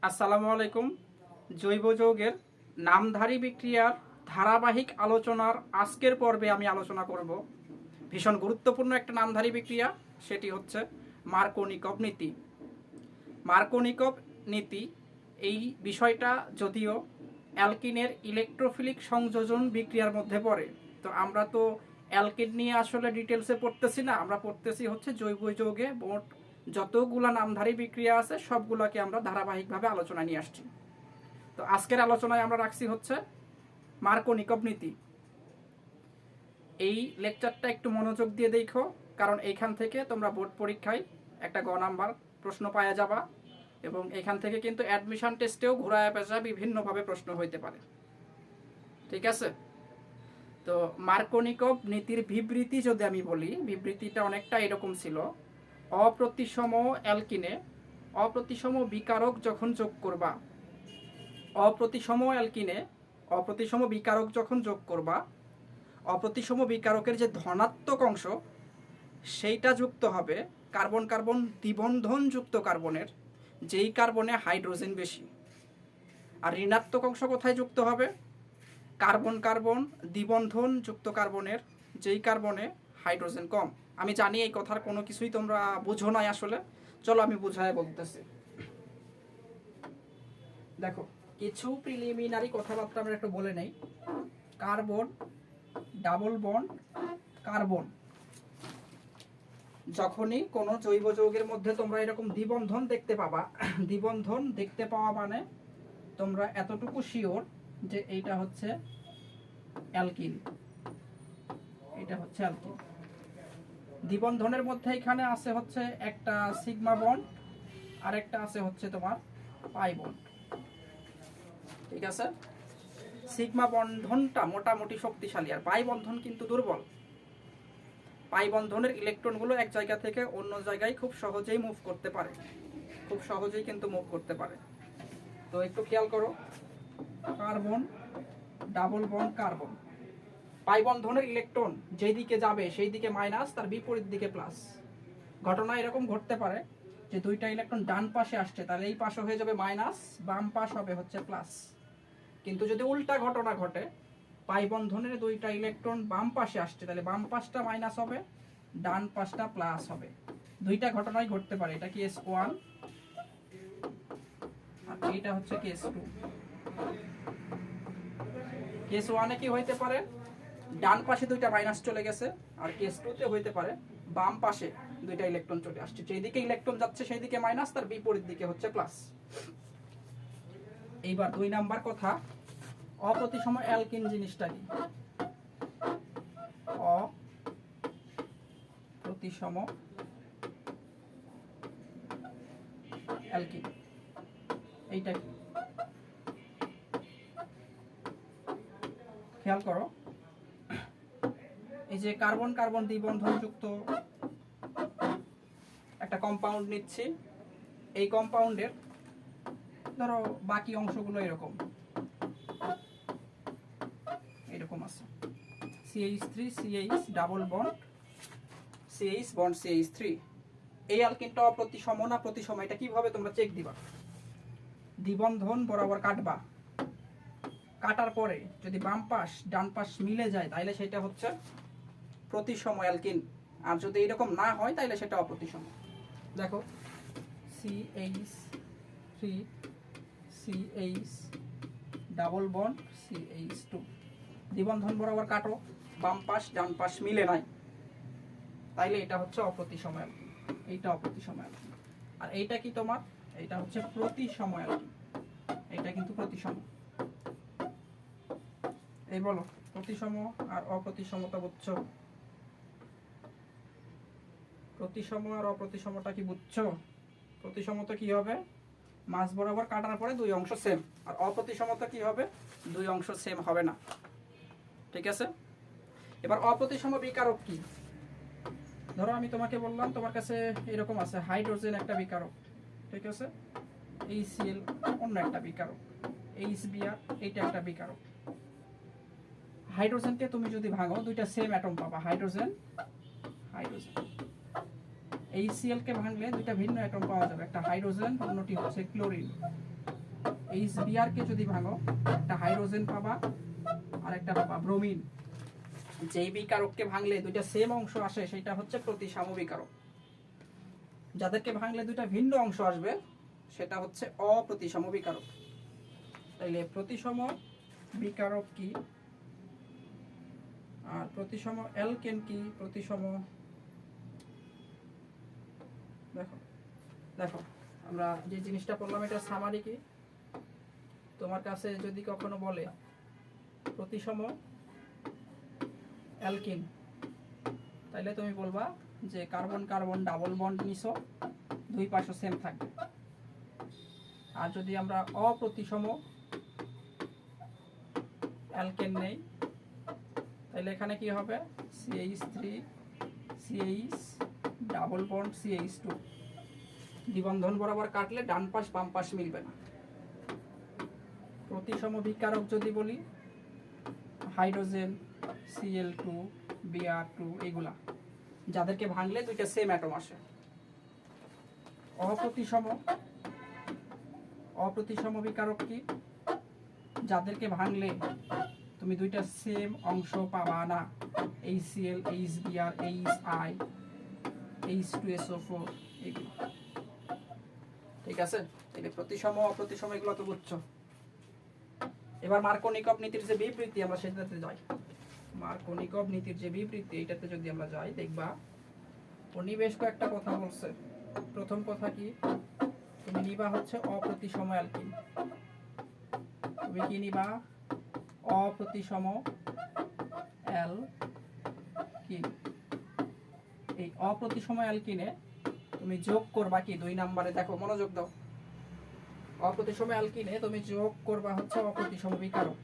আসসালামু আলাইকুম। জৈব যৌগের নামধারী বিক্রিয়ার ধারাবাহিক আলোচনার আজকের পর্বে আমি আলোচনা করব ভীষণ গুরুত্বপূর্ণ একটা নামধারী বিক্রিয়া, সেটি হচ্ছে মার্কোনিকভ নীতি। মার্কোনিকভ নীতি এই বিষয়টা যদিও অ্যালকিনের ইলেকট্রোফিলিক সংযোজন বিক্রিয়ার মধ্যে পড়ে, তো আমরা তো অ্যালকিন নিয়ে আসলে ডিটেলসে পড়তেছি না, আমরা পড়তেছি হচ্ছে জৈব যৌগে মোট যতগুলা নামধারী বিক্রিয়া আছে সবগুলোকে আমরা ধারাবাহিকভাবে আলোচনায় নিয়ে আসছি। তো আজকের আলোচনায় আমরা রাখছি হচ্ছে মার্কোনিকভ নীতি। এই লেকচারটা একটু মনোযোগ দিয়ে দেখো, কারণ এইখান থেকে তোমরা বোর্ড পরীক্ষায় একটা গ নাম্বার প্রশ্ন পাওয়া যাবা, এবং এখান থেকে কিন্তু অ্যাডমিশন টেস্টেও ঘোরায় পেঁচা বিভিন্নভাবে প্রশ্ন হইতে পারে। ঠিক আছে? তো মার্কোনিকভ নীতির বিবৃতি যদি আমি বলি, বিবৃতিটা অনেকটা এরকম ছিল: অপ্রতিসম অ্যালকিনে অপ্রতিসম বিকারক যখন যোগ করবা, অপ্রতিসম অ্যালকিনে অপ্রতিসম বিকারক যখন যোগ করবা, অপ্রতিসম বিকারকের যে ধনাত্মক অংশ সেইটা যুক্ত হবে কার্বন কার্বন দ্বিবন্ধন যুক্ত কার্বনের, যেই কার্বনে হাইড্রোজেন বেশি। আর ঋণাত্মক অংশ কোথায় যুক্ত হবে? কার্বন কার্বন দ্বিবন্ধন যুক্ত কার্বনের, যেই কার্বনে হাইড্রোজেন কম। আমি জানি এই কথার কোনো কিছুই তোমরা বুঝো নাই আসলে, চলো আমি বুঝায় বলতেছি। দেখো, কিছু প্রিলিমিনারি কথাবার্তা আমরা একটু বলে নেই। কার্বন ডাবল বন্ড কার্বন, যখনই কোনো জৈব যৌগের মধ্যে তোমরা এরকম দ্বিবন্ধন দেখতে পাবা, দ্বিবন্ধন দেখতে পাওয়া মানে তোমরা এতটুকু শিওর যে এইটা হচ্ছে অ্যালকিন, এটা হচ্ছে অ্যালকিন। দ্বিবন্ধনের মধ্যে এখানে আছে হচ্ছে একটা সিগমা বন্ড আর একটা আছে হচ্ছে তোমার পাই বন্ড। ঠিক আছে? সিগমা বন্ধনটা মোটামুটি শক্তিশালী, আর পাই বন্ধন কিন্তু দুর্বল। পাই বন্ধনের ইলেকট্রনগুলো এক জায়গা থেকে অন্য জায়গায় খুব সহজেই মুভ করতে পারে, খুব সহজেই কিন্তু মুভ করতে পারে। তো একটু খেয়াল করো, কার্বন ডাবল বন্ড কার্বন, পাই বন্ধনের ইলেকট্রন যেই দিকে যাবে সেই দিকে মাইনাস, তার বিপরীত দিকে প্লাস। ঘটনা এরকম ঘটতে পারে যে দুইটা ইলেকট্রন ডান পাশে আসছে, তাহলে এই পাশে হয়ে যাবে মাইনাস, বাম পাশ হবে হচ্ছে প্লাস। কিন্তু যদি উল্টা ঘটনা ঘটে, পাই বন্ধনের দুইটা ইলেকট্রন বাম পাশে আসছে, তাহলে বাম পাশটা মাইনাস হবে, ডান পাশটা প্লাস হবে। দুইটা ঘটনাই ঘটতে পারে। এটা কেস 1 আর এটা হচ্ছে কেস 2। কেস 1 এ কি হইতে পারে? ডান পাশে দুইটা মাইনাস চলে গেছে, আর কেস 2 তে হইতে পারে বাম পাশে দুইটা ইলেকট্রন চলে আসছে, যেই দিকে ইলেকট্রন যাচ্ছে সেই দিকে মাইনাস, তার বিপরীত দিকে হচ্ছে প্লাস। এইবার 2 নাম্বার কথা, অপ্রতিসম অ্যালকিন জিনিসটা কি? অপ্রতিসম অ্যালকিন এইটা কি? খেয়াল করো, এই যে কার্বন কার্বন দ্বিবন্ধন যুক্ত একটা কম্পাউন্ড নিচ্ছি, এই কম্পাউন্ডের ধরো বাকি অংশগুলো এরকম এরকম আছে, CH3 CH double bond CH bond CH3। এই অ্যালকিনটা অপ্রতিসম না প্রতিসম, এটা কিভাবে তোমরা চেক দিবা? দ্বিবন্ধন বরাবর কাটবা, কাটার পরে যদি বাম পাশ ডান পাশ মিলে যায় তাহলে সেটা হচ্ছে প্রতিসম অ্যালকিন, আর যদি এরকম না হয় তাহলে সেটা অপ্রতিসম। দেখো, CH3 CH double bond CH2, দ্বিবন্ধন বরাবর কাটো, বাম পাশ ডান পাশ মিলে নাই, তাইলে এটা হচ্ছে অপ্রতিসম অ্যালকিন, এইটা অপ্রতিসম অ্যালকিন। আর এইটা কি তোমার? এইটা হচ্ছে প্রতিসম অ্যালকিন, এইটা কিন্তু প্রতিসম। এই বলো, প্রতিসম আর অপ্রতিসমতা বুঝছো? প্রতিসম আর অপ্রতিসমতা কি বুঝছো? প্রতিসমতা কি হবে? মাঝ বরাবর কাটার পরে দুই অংশ সেম, আর অপ্রতিসমতা কি হবে? দুই অংশ সেম হবে না। ঠিক আছে? এবার অপ্রতিসম বিকারক কি? ধরো আমি তোমাকে বললাম তোমার কাছে এরকম আছে হাইড্রোজেন একটা বিকারক, ঠিক আছে, HCl অন্য একটা বিকারক, HBr এইটা একটা বিকারক। হাইড্রোজেনকে তুমি যদি ভাঙো, দুইটা সেম অ্যাটম পাবা, হাইড্রোজেন হাইড্রোজেন। HCl কে ভাঙলে দুইটা ভিন্ন অ্যাটম পাওয়া যাবে, একটা হাইড্রোজেন অন্যটি হচ্ছে ক্লোরিন। HBr কে যদি ভাঙো একটা হাইড্রোজেন পাবা আর একটা পাবা ব্রোমিন। যেই বিকারককে ভাঙলে দুইটা সেম অংশ আসে সেটা হচ্ছে প্রতিসম বিকারক। যাদেরকে ভাঙলে দুইটা ভিন্ন অংশ আসবে সেটা হচ্ছে অপ্রতিসম বিকারক। তাইলে প্রতিসম বিকারক কি আর প্রতিসম অ্যালকেন কি? প্রতিসম দেখো দেখো আমরা যে জিনিসটা পড়লাম এটা সামারি কি? তোমার কাছে যদি কখনো বলে প্রতিসম অ্যালকিন, তাইলে তুমি বলবা যে কার্বন কার্বন ডাবল বন্ড নিছো, দুই পাশে সেম থাকবে। আর যদি আমরা অপ্রতিসম অ্যালকেন নেই তাহলে এখানে কি হবে? CH3 CH double bond CH2, দ্বিবন্ধন বরাবর কাটলে ডান পাশ বাম পাশ মিলবে না। প্রতিসম বিকারক যদি বলি হাইড্রোজেন Cl2 Br2 এগুলা, যাদেরকে ভাঙলে দুইটা সেম অ্যাটম আসে। অপ্রতিসম বিকারক কি? যাদেরকে ভাঙলে তুমি দুইটা সেম অংশ পাবা না, HCl HBr HI H2SO4 এগুলো। ঠিক আছে, তাহলে প্রতিসম অপ্রতিসম এগুলো তো বুঝছো। এবার মার্কোনিকভ নীতির যে বিবৃতি আমরা সেটাতে যাই। মার্কোনিকভ নীতির যে বিবৃতি এটাতে যদি আমরা যাই দেখবা উনি বেশ কয়েকটা কথা বলছে। প্রথম কথা কি? তুমি নিবা হচ্ছে অপ্রতিসম অ্যালকিন। তুমি কি নিবা? অপ্রতিসম অ্যালকিন। এই অপ্রতিসম অ্যালকিনে তুমি যোগ করবা কি? 2 নম্বরে দেখো, মনোযোগ দাও। অপ্রতিসম অ্যালকিনে তুমি যোগ করবা হচ্ছে অপ্রতিসম বিকারক।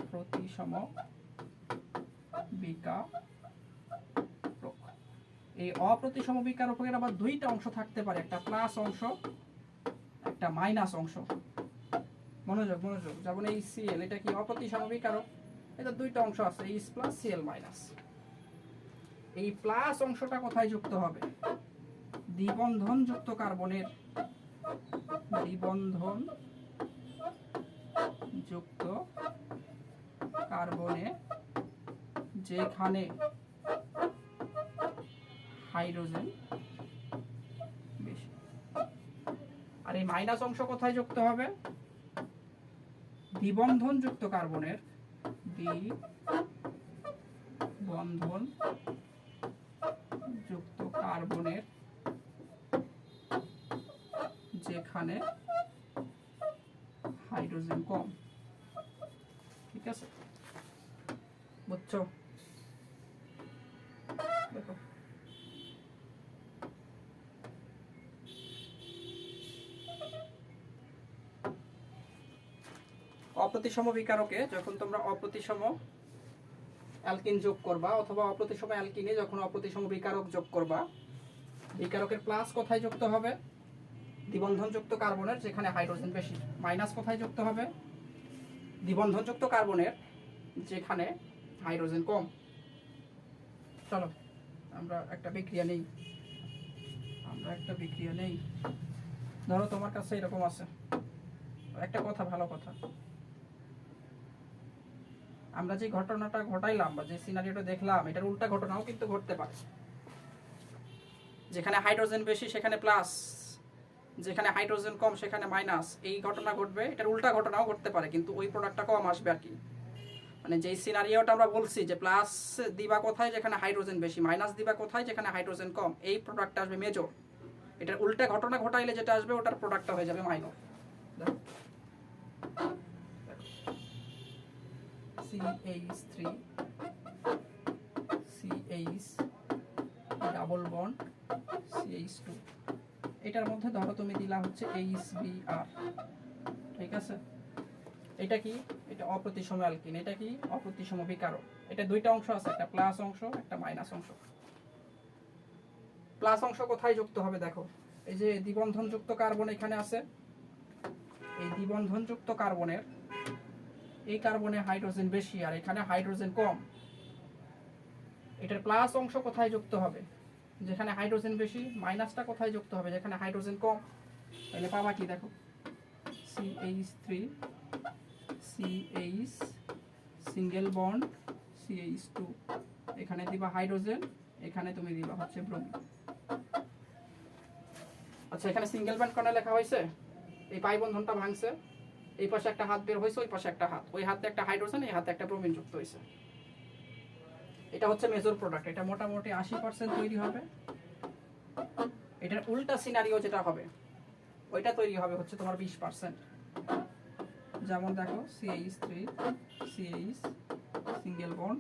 অপ্রতিসম বিকারক। এই অপ্রতিসম বিকারকের আবার দুইটা অংশ থাকতে পারে, একটা প্লাস অংশ একটা মাইনাস অংশ। মনোযোগ মনোযোগ, যেমন এই Cl এটা কি অপ্রতিসম বিকারক? এটা দুইটা অংশ আছে, H প্লাস Cl মাইনাস। এই প্লাস অংশটা কোথায় যুক্ত হবে? দ্বিবন্ধন যুক্ত কার্বনের, দ্বিবন্ধন যুক্ত কার্বনে যেখানে হাইড্রোজেন বেশি। আর এই মাইনাস অংশ কোথায় যুক্ত হবে? দ্বিবন্ধন যুক্ত কার্বনের, দ্বিবন্ধন যুক্ত কার্বনের যেখানে হাইড্রোজেন কম। ঠিক আছে, বুঝছো? দেখো অপ্রতিসম বিকারকে যখন তোমরা অপ্রতিসম অ্যালকিন যোগ করবা অথবা অপ্রতিসম অ্যালকিনে যখন অপ্রতিসম বিকারক যোগ করবা, বিকারকের প্লাস কোথায় যুক্ত হবে? দ্বিবন্ধন যুক্ত কার্বনের যেখানে হাইড্রোজেন বেশি। মাইনাস কোথায় যুক্ত হবে? দ্বিবন্ধন যুক্ত কার্বনের যেখানে হাইড্রোজেন কম। চলো আমরা একটা বিক্রিয়া নেই। ধরো তোমার কাছে এরকম আছে একটা কথা, ভালো কথা, আমরা যে ঘটনাটা ঘটাইলাম বা যে সিনারিওটা দেখলাম এটার উল্টা ঘটনাও কিন্তু ঘটতে পারে। যেখানে হাইড্রোজেন বেশি সেখানে প্লাস, যেখানে হাইড্রোজেন কম সেখানে মাইনাস, এই ঘটনা ঘটবে। এটার উল্টা ঘটনাও ঘটতে পারে, কিন্তু ওই প্রোডাক্টটা কম আসবে আর কি। মানে যেই সিনারিওটা আমরা বলছি যে প্লাস দিবা কোথায়? যেখানে হাইড্রোজেন বেশি। মাইনাস দিবা কোথায়? যেখানে হাইড্রোজেন কম। এই প্রোডাক্টটা আসবে মেজর। এটার উল্টা ঘটনা ঘটাইলে যেটা আসবে ওটার প্রোডাক্টটা হয়ে যাবে minor. CH3 CH double bond CH2, এটার মধ্যে ধরো তুমি দিলা হচ্ছে HBr। ঠিক আছে, এটা কি? এটা অপ্রতিসম অ্যালকিন। এটা কি? অপ্রতিসম বিকারক। এটা দুইটা অংশ আছে, একটা প্লাস অংশ একটা মাইনাস অংশ। প্লাস অংশ কোথায় যুক্ত হবে? দেখো এই যে দ্বিবন্ধন যুক্ত কার্বন এখানে আছে, এই দ্বিবন্ধন যুক্ত কার্বনের এই কার্বনে হাইড্রোজেন বেশি আর এখানে হাইড্রোজেন কম। এটার প্লাস অংশ কোথায় যুক্ত হবে? যেখানে হাইড্রোজেন বেশি মাইনাসটা কোথায় যুক্ত হবে, যেখানে হাইড্রোজেন কম। তাহলে পাবা কি দেখো, CH3 CH single bond CH2, এখানে দিবা হাইড্রোজেন, এখানে তুমি দিবা হচ্ছে ব্রোমিন। আচ্ছা এখানে সিঙ্গেল বন্ড কোণে লেখা হয়েছে, এই পাই বন্ধনটা ভাঙছে, এই পাশে একটা হাত বের হয়েছে, ওই পাশে একটা হাত, ওই হাতে একটা হাইড্রোজেন, এই হাতে একটা ব্রোমিন যুক্ত হয়েছে। এটা হচ্ছে মেজর প্রোডাক্ট, এটা মোটামুটি 80% তৈরি হবে। এটার উল্টা সিনারিও যেটা হবে ওইটা তৈরি হবে হচ্ছে তোমার 20%। যেমন দেখো CH3 CH single bond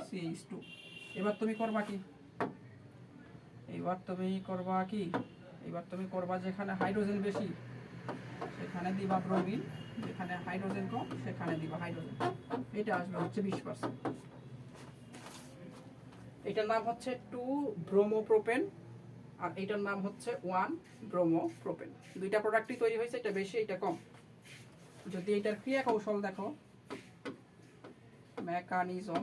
CH2। এবার তুমি করবা কি, এবার তুমি করবা যেখানে হাইড্রোজেন বেশি সেখানে দিবা ব্রোমিন, যেখানে হাইড্রোজেন কম সেখানে দিবা হাইড্রোজেন। এটা আসবে হচ্ছে 20%। এটার নাম হচ্ছে 2 ব্রোমোপ্রোপেন, আর এটার নাম হচ্ছে 1 ব্রোমোপ্রোপেন। দুইটা প্রোডাক্টই তৈরি হয়েছে, এটা বেশি এটা কম। যদি এটার ক্রিয়া কৌশল দেখো, মেকানিজম,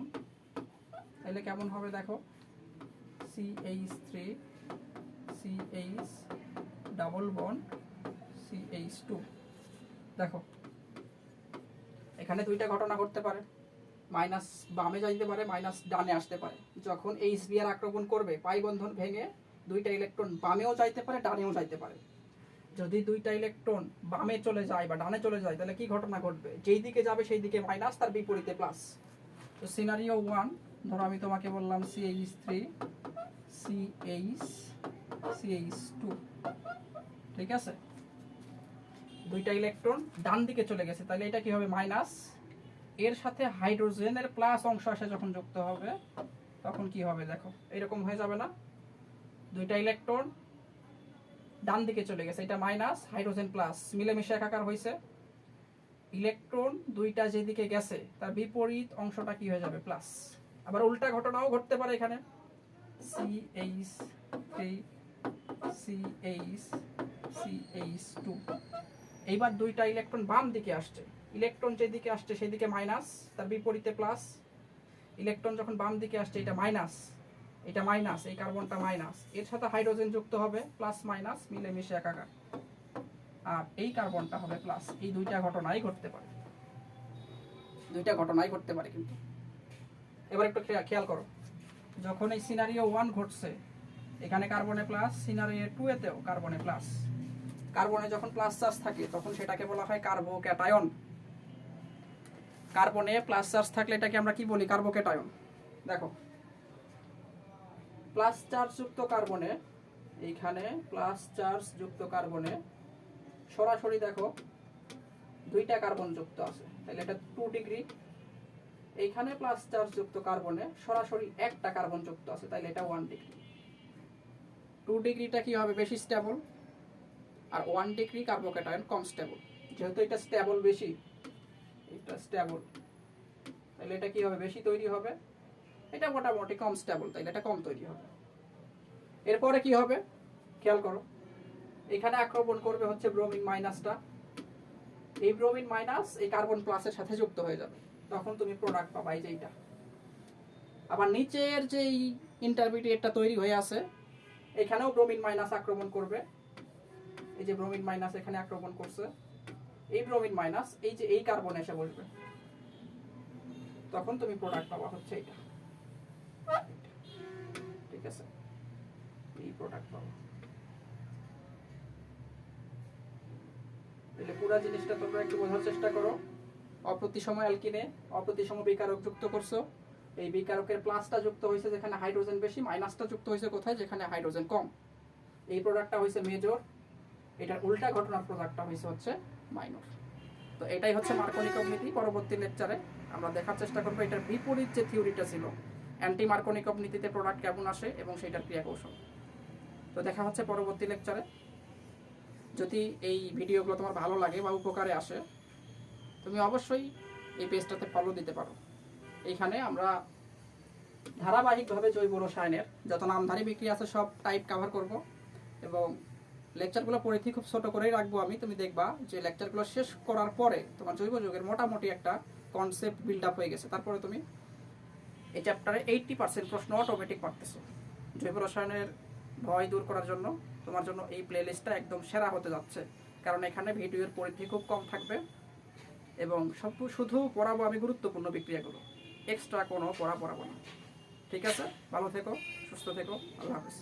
তাহলে কেমন হবে দেখো, CH3 CH double bond CH2। দেখো এখানে দুইটা ঘটনা ঘটতে পারে, মাইনাস বামে যাইতে পারে, মাইনাস ডানে আসতে পারে। যখন HBr আক্রমণ করবে পাই বন্ধন ভেঙে দুইটা ইলেকট্রন বামেও যাইতে পারে, ডানেও যাইতে পারে। যদি দুইটা ইলেকট্রন বামে চলে যায় বা ডানে চলে যায় তাহলে কি ঘটনা ঘটবে, যেই দিকে যাবে সেই দিকে মাইনাস, তার বিপরীতে প্লাস। তো সিনারিও 1, ধরো আমি তোমাকে বললাম CH3 CH2, ঠিক আছে, দুইটা ইলেকট্রন ডান দিকে চলে গেছে, তাহলে এটা কি হবে মাইনাস, এর সাথে হাইড্রোজেনের প্লাস অংশ আসে যখন যুক্ত হবে তখন কি হবে দেখো, এরকম হয়ে যাবে না, দুইটা ইলেকট্রন ডান দিকে চলে গেছে, এটা মাইনাস, হাইড্রোজেন প্লাস, মিলেমিশে একাকার হয়েছে। ইলেকট্রন দুইটা যেদিকে গেছে তার বিপরীত অংশটা কি হয়ে যাবে প্লাস। আবার উল্টা ঘটনাও ঘটতে পারে, এখানে CH3 CH2, এইবার দুইটা ইলেকট্রন বাম দিকে আসছে, ইলেকট্রন যেদিকে আসছে সেদিকে মাইনাস, তার বিপরীতে প্লাস। ইলেকট্রন যখন বাম দিকে আসছে এটা মাইনাস, এটা মাইনাস, এই কার্বনটা মাইনাস, এর সাথে হাইড্রোজেন যুক্ত হবে, প্লাস মাইনাস মিলেমিশে একাকার, আর এই কার্বনটা হবে প্লাস। এই দুইটা ঘটনাই ঘটতে পারে, কিন্তু এবার একটু খেয়াল করো, যখন এই সিনারিও 1 ঘটছে এখানে কার্বনে প্লাস, সিনারিও 2 এতেও কার্বনে প্লাস। কার্বনে যখন প্লাস চার্জ থাকে তখন সেটাকে বলা হয় কার্বোক্যাটায়ন। কার্বনে প্লাস চার্জ থাকলে এটাকে আমরা কি বলি, কার্বোক্যাটায়ন। দেখো প্লাস চার্জ যুক্ত কার্বনে, এইখানে প্লাস চার্জ যুক্ত কার্বনে সরাসরি দেখো দুইটা কার্বন যুক্ত আছে, তাহলে এটা 2 ডিগ্রি। এইখানে প্লাস চার্জ যুক্ত কার্বনে সরাসরি একটা কার্বন যুক্ত আছে, তাহলে এটা 1 ডিগ্রি। 2 ডিগ্রিটা কি হবে, বেশি স্টেবল, আর 1 ডিগ্রি কার্বোক্যাটায়ন কম স্টেবল। যেহেতু এটা স্টেবল বেশি, এটা স্টেবল, তাহলে এটা কি হবে, বেশি তৈরি হবে। এটা মোটামুটি কম স্টেবল, তাইলে এটা কম তৈরি হবে। এরপরে কি হবে খেয়াল করো, এখানে আক্রমণ করবে হচ্ছে ব্রোমিন মাইনাসটা, এই ব্রোমিন মাইনাস এই কার্বন প্লাসের সাথে যুক্ত হয়ে যাবে, তখন তুমি প্রোডাক্ট পাবা এই যে এইটা। আবার নিচের যে ইন্টারমিডিয়েটটা তৈরি হয়ে আছে এখানেও ব্রোমিন মাইনাস আক্রমণ করবে, এই যে ব্রোমিন মাইনাস এখানে আক্রমণ করছে, এই ব্রোমিন মাইনাস এই যে এই কার্বন এসে বসবে, তখন তুমি প্রোডাক্ট পাবা হচ্ছে এইটা, ঠিক আছে, এই প্রোডাক্ট পাবা। তাহলে পুরো জিনিসটা তোমরা একটু বোঝার চেষ্টা করো। অপ্রতিসম অ্যালকিনে অপ্রতিসম বিকারক যুক্ত করছো, এই বিকারকের প্লাসটা যুক্ত হয়েছে যেখানে হাইড্রোজেন বেশি, মাইনাসটা যুক্ত হয়েছে কোথায়, যেখানে হাইড্রোজেন কম। এই প্রোডাক্টটা হয়েছে মেজর, এটার উল্টা ঘটনার প্রোডাক্টটা হয়েছে হচ্ছে মাইনর। তো এটাই হচ্ছে মার্কনি কমিউনিটি। পরবর্তী লেকচারে আমরা দেখার চেষ্টা করবো এটার বিপরীত যে থিওরিটা ছিল, অ্যান্টি মার্কনি কমিউনিটিতে প্রোডাক্ট কেমন আসে এবং সেটার ক্রিয়া কৌশল। তো দেখা হচ্ছে পরবর্তী লেকচারে। যদি এই ভিডিওগুলো তোমার ভালো লাগে বা উপকারে আসে তুমি অবশ্যই এই পেজটাতে ফলো দিতে পারো। এইখানে আমরা ধারাবাহিকভাবে জৈব রসায়নের যত নামধারী বিক্রি আছে সব টাইপ কভার করব, এবং লেকচারগুলো পরিধি খুব ছোট করেই রাখবো আমি। তুমি দেখবা যে লেকচারগুলো শেষ করার পরে তোমার জৈব যৌগের মোটামুটি একটা কনসেপ্ট বিল্ড আপ হয়ে গেছে, তারপরে তুমি এই চ্যাপ্টারে 80% প্রশ্ন অটোমেটিক পারতেছো। জৈব রসায়নের ভয় দূর করার জন্য তোমার জন্য এই প্লেলিস্টটা একদম সেরা হতে যাচ্ছে, কারণ এখানে ভিডিওর পরিধি খুব কম থাকবে এবং সব শুধু পড়াবো আমি গুরুত্বপূর্ণ বিক্রিয়াগুলো, এক্সট্রা কোনো পড়াবো না। ঠিক আছে, ভালো থেকো, সুস্থ থেকো, আল্লাহ হাফেজ।